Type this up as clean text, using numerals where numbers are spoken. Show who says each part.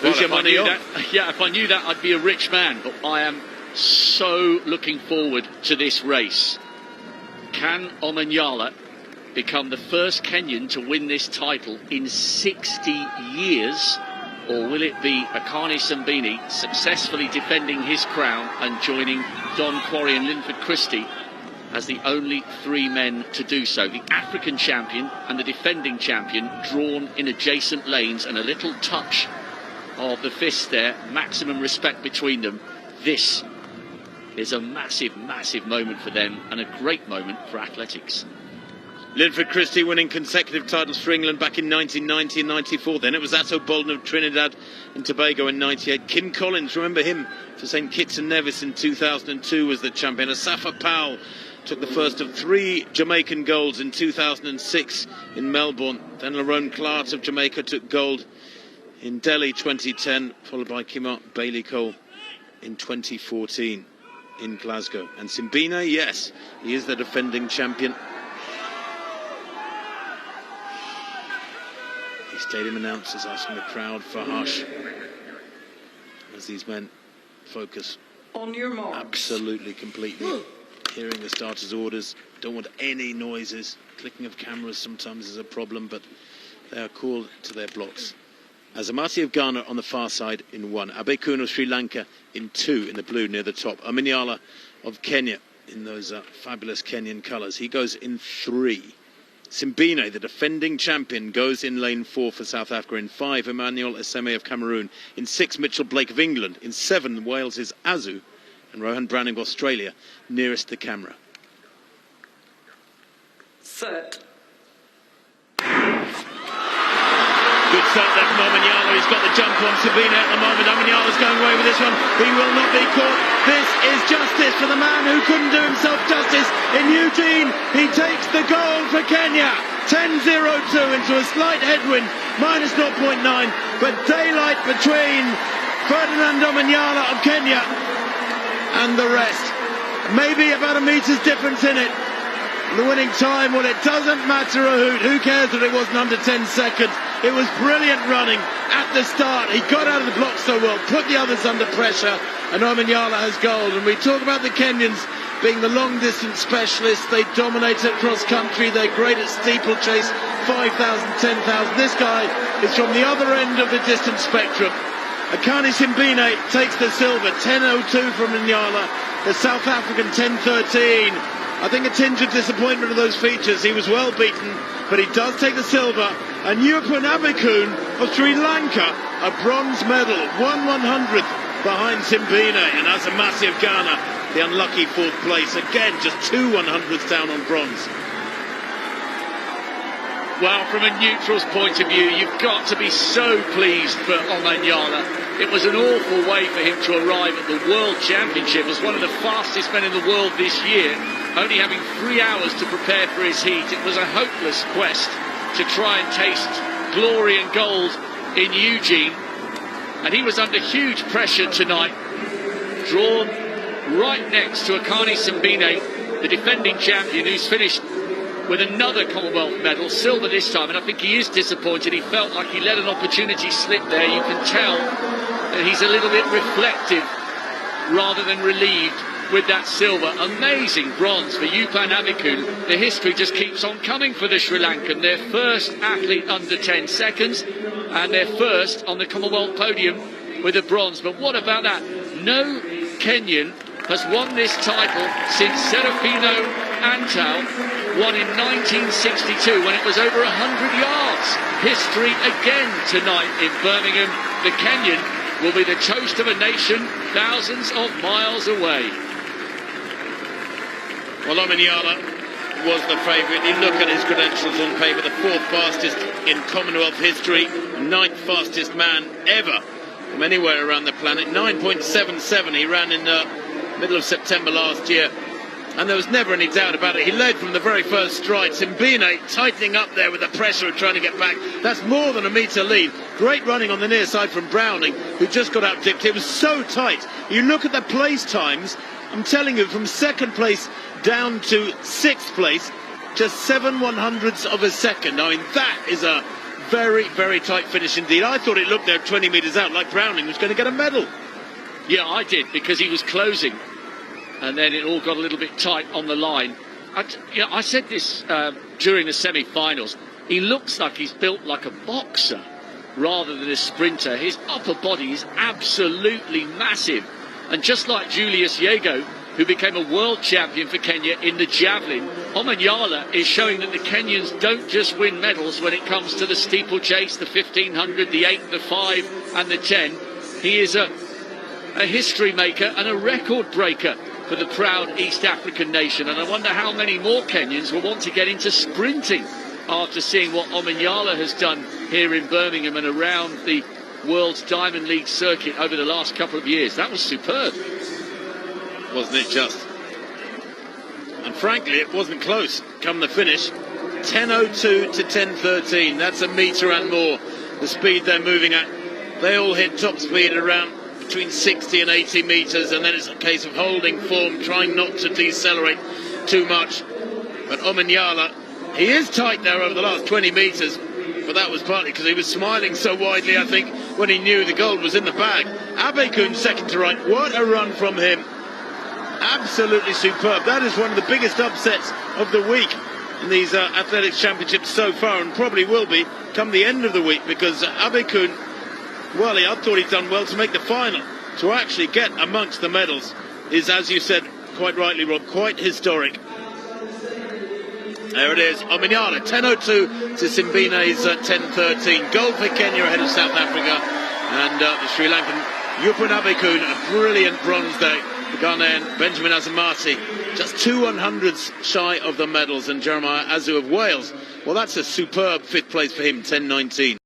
Speaker 1: Who's your money on?
Speaker 2: Yeah, if I knew that, I'd be a rich man. But I am so looking forward to this race. Can Omanyala become the first Kenyan to win this title in 60 years? Or will it be Akani Simbine successfully defending his crown and joining Don Quarry and Linford Christie as the only three men to do so? The African champion and the defending champion drawn in adjacent lanes, and a little touch of the fist there, maximum respect between them. This is a massive, massive moment for them and a great moment for athletics.
Speaker 1: Linford Christie winning consecutive titles for England back in 1990 and 94. Then it was Atto Bolden of Trinidad and Tobago in 98. Kim Collins, remember him, for St Kitts and Nevis in 2002 was the champion. Asafa Powell took the first of 3 Jamaican golds in 2006 in Melbourne. Then Lerone Clark of Jamaica took gold in Delhi 2010, followed by Kimart Bailey-Cole in 2014 in Glasgow. And Simbine, yes, he is the defending champion. The stadium announcers asking the crowd for hush as these men focus
Speaker 3: on your marks.
Speaker 1: Absolutely, completely. Hearing the starters' orders, don't want any noises. Clicking of cameras sometimes is a problem, but they are called to their blocks. Azamati of Ghana on the far side in 1. Abekun of Sri Lanka in 2 in the blue near the top. Omanyala of Kenya in those fabulous Kenyan colours. He goes in 3. Simbine, the defending champion, goes in lane 4 for South Africa. In 5, Emmanuel Eseme of Cameroon. In 6, Mitchell Blake of England. In 7, Wales' Azu. And Rohan Browning of Australia, nearest the camera.
Speaker 3: Set.
Speaker 1: Good start there from Omanyala. He's got the jump on Simbine at the moment. Omanyala's going away with this one. He will not be caught. This is justice for the man who couldn't do himself justice in Eugene. He takes the gold for Kenya. 10.02 into a slight headwind, minus 0.9. But daylight between Ferdinand Omanyala of Kenya and the rest. Maybe about a meter's difference in it. The winning time, well, it doesn't matter a hoot. Who cares that it wasn't under 10 seconds? It was brilliant running at the start. He got out of the block so well, put the others under pressure, and Omanyala has gold. And we talk about the Kenyans being the long-distance specialists. They dominate at cross-country. They're great at steeplechase, 5,000, 10,000. This guy is from the other end of the distance spectrum. Akani Simbine takes the silver, 10.02 from Omanyala. The South African 10.13. I think a tinge of disappointment of those features. He was well beaten, but he does take the silver. And Yupan Abekun of Sri Lanka, a bronze medal, 1/100th behind Simbine. And Azamati of Ghana, the unlucky 4th place. Again, just 2 100ths down on bronze.
Speaker 2: Well, from a neutral's point of view, you've got to be so pleased for Omanyala. It was an awful way for him to arrive at the World Championship as one of the fastest men in the world this year, only having 3 hours to prepare for his heat. It was a hopeless quest to try and taste glory and gold in Eugene. And he was under huge pressure tonight, drawn right next to Akani Simbine, the defending champion, who's finished with another Commonwealth medal, silver this time, and I think he is disappointed. He felt like he let an opportunity slip there. You can tell that he's a little bit reflective rather than relieved with that silver. Amazing bronze for Yupan Abekun. The history just keeps on coming for the Sri Lankan. Their first athlete under 10 seconds and their first on the Commonwealth podium with a bronze. But what about that? No Kenyan has won this title since Serafino Antal won in 1962 when it was over 100 yards. History again tonight in Birmingham. The Kenyan will be the toast of a nation thousands of miles away.
Speaker 1: Well, Omanyala was the favourite. You look at his credentials on paper, the 4th fastest in Commonwealth history, 9th fastest man ever from anywhere around the planet. 9.77 he ran in the middle of September last year. And there was never any doubt about it. He led from the very first stride. Simbine tightening up there with the pressure of trying to get back. That's more than a metre lead. Great running on the near side from Browning, who just got out dipped. It was so tight. You look at the place times, I'm telling you, from 2nd place down to 6th place, just 7 100ths of a second. I mean, that is a very, very tight finish indeed. I thought it looked there 20 metres out like Browning was going to get a medal.
Speaker 2: Yeah, I did, because he was closing, and then it all got a little bit tight on the line. I said this during the semi-finals. He looks like he's built like a boxer rather than a sprinter. His upper body is absolutely massive. And just like Julius Yego, who became a world champion for Kenya in the javelin, Omanyala is showing that the Kenyans don't just win medals when it comes to the steeplechase, the 1500, the 8, the 5 and the 10. He is a history maker and a record breaker for the proud East African nation. And I wonder how many more Kenyans will want to get into sprinting after seeing what Omanyala has done here in Birmingham and around the World's Diamond League circuit over the last couple of years. That was superb.
Speaker 1: Wasn't it just? And frankly, it wasn't close. Come the finish, 10.02 to 10.13. That's a metre and more, the speed they're moving at. They all hit top speed around between 60 and 80 metres, and then it's a case of holding form, trying not to decelerate too much. But Omanyala, he is tight there over the last 20 metres, but that was partly because he was smiling so widely, I think, when he knew the gold was in the bag. Abekun second to right. What a run from him. Absolutely superb. That is one of the biggest upsets of the week in these athletics championships so far, and probably will be come the end of the week, because Abekun, well, I thought he'd done well to make the final. To actually get amongst the medals is, as you said quite rightly, Rob, quite historic. There it is, Omanyala, 10.02 to Simbine's 10.13. Gold for Kenya ahead of South Africa. And the Sri Lankan Yupan Abekun, a brilliant bronze day. The Ghanaian Benjamin Azamati, just 2/100ths shy of the medals. And Jeremiah Azu of Wales, well, that's a superb fifth place for him, 10.19.